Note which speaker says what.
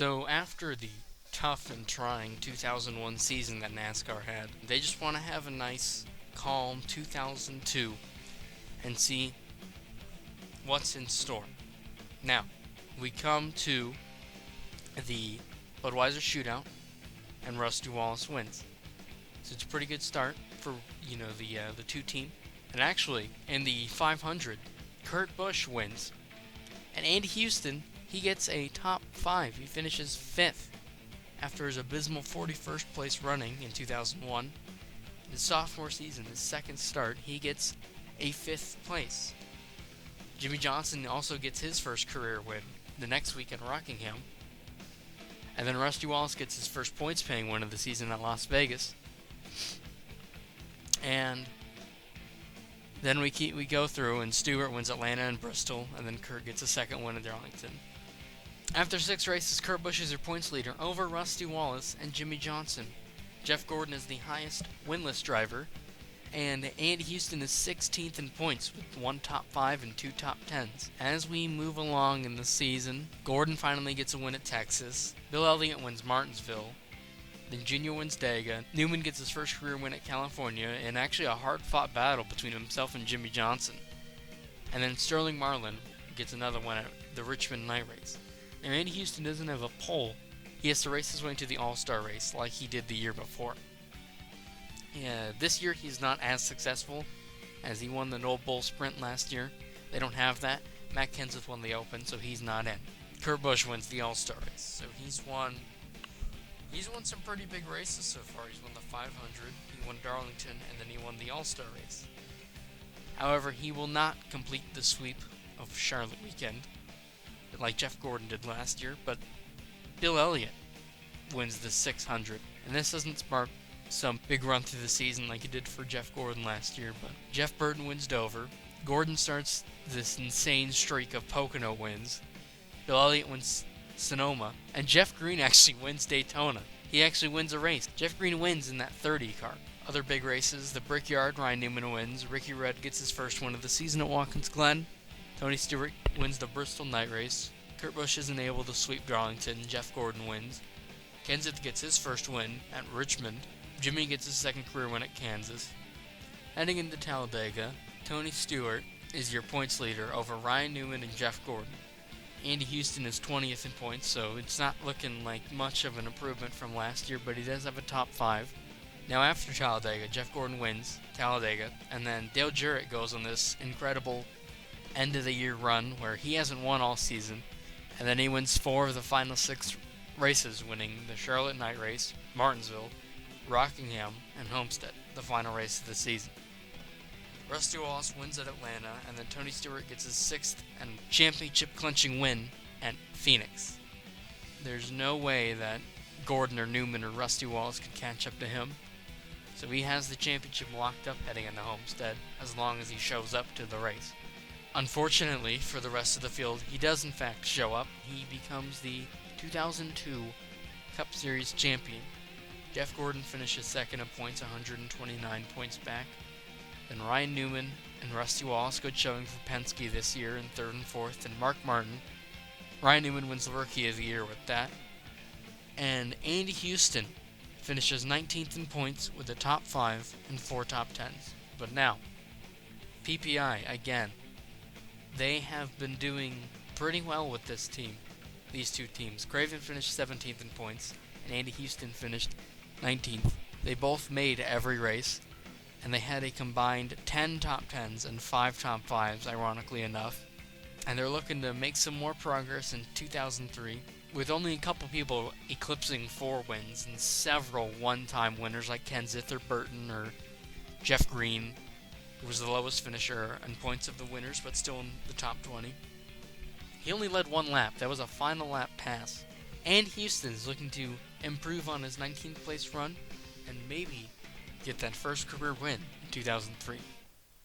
Speaker 1: So after the tough and trying 2001 season that NASCAR had, they just want to have a nice, calm 2002 and see what's in store. Now, we come to the Budweiser Shootout, and Rusty Wallace wins. So it's a pretty good start for the two team. And actually, in the 500, Kurt Busch wins, and Andy Houston, he gets a top 5. He finishes 5th after his abysmal 41st place running in 2001. In his sophomore season, his second start, he gets a 5th place. Jimmie Johnson also gets his first career win the next week at Rockingham. And then Rusty Wallace gets his first points-paying win of the season at Las Vegas. And then we go through, and Stewart wins Atlanta and Bristol, and then Kurt gets a second win at Darlington. After 6 races, Kurt Busch is your points leader over Rusty Wallace and Jimmie Johnson. Jeff Gordon is the highest winless driver, and Andy Houston is 16th in points with 1 top 5 and 2 top 10s. As we move along in the season, Gordon finally gets a win at Texas, Bill Elliott wins Martinsville, then Junior wins Dega, Newman gets his first career win at California, and actually a hard-fought battle between himself and Jimmie Johnson. And then Sterling Marlin gets another win at the Richmond Night Race. Now, Andy Houston doesn't have a pole. He has to race his way into the All-Star race like he did the year before. This year he's not as successful as he won the Noble Bull Sprint last year. They don't have that. Matt Kenseth won the Open, so he's not in. Kurt Busch wins the All-Star race, so he's won some pretty big races so far. He's won the 500, he won Darlington, and then he won the All-Star race. However, he will not complete the sweep of Charlotte weekend like Jeff Gordon did last year, but Bill Elliott wins the 600. And this doesn't spark some big run through the season like it did for Jeff Gordon last year, but Jeff Burton wins Dover. Gordon starts this insane streak of Pocono wins. Bill Elliott wins Sonoma, and Jeff Green actually wins Daytona. He actually wins a race. Jeff Green wins in that 30 car. Other big races, the Brickyard, Ryan Newman wins. Ricky Rudd gets his first win of the season at Watkins Glen. Tony Stewart wins the Bristol Night Race. Kurt Busch isn't able to sweep Darlington. Jeff Gordon wins. Kenseth gets his first win at Richmond. Jimmy gets his second career win at Kansas. Heading into Talladega, Tony Stewart is your points leader over Ryan Newman and Jeff Gordon. Andy Houston is 20th in points, so it's not looking like much of an improvement from last year, but he does have a top 5. Now after Talladega, Jeff Gordon wins Talladega, and then Dale Jarrett goes on this incredible end-of-the-year run where he hasn't won all season, and then he wins 4 of the final 6 races, winning the Charlotte Night Race, Martinsville, Rockingham, and Homestead, the final race of the season. Rusty Wallace wins at Atlanta, and then Tony Stewart gets his 6th and championship-clinching win at Phoenix. There's no way that Gordon or Newman or Rusty Wallace can catch up to him, so he has the championship locked up heading into Homestead, as long as he shows up to the race. Unfortunately for the rest of the field, he does in fact show up. He becomes the 2002 Cup Series champion. Jeff Gordon finishes second in points, 129 points back. Then Ryan Newman and Rusty Wallace, good showing for Penske this year in 3rd and 4th. And Mark Martin. Ryan Newman wins the Rookie of the Year with that. And Andy Houston finishes 19th in points with a top 5 and 4 top 10s. But now, PPI again. They have been doing pretty well with this team, these two teams. Craven finished 17th in points, and Andy Houston finished 19th. They both made every race, and they had a combined 10 top 10s and 5 top 5s, ironically enough. And they're looking to make some more progress in 2003, with only a couple people eclipsing 4 wins, and several one-time winners like Kenseth or Burton or Jeff Green, who was the lowest finisher in points of the winners, but still in the top 20. He only led 1 lap. That was a final lap pass. And Houston is looking to improve on his 19th place run and maybe get that first career win in 2003.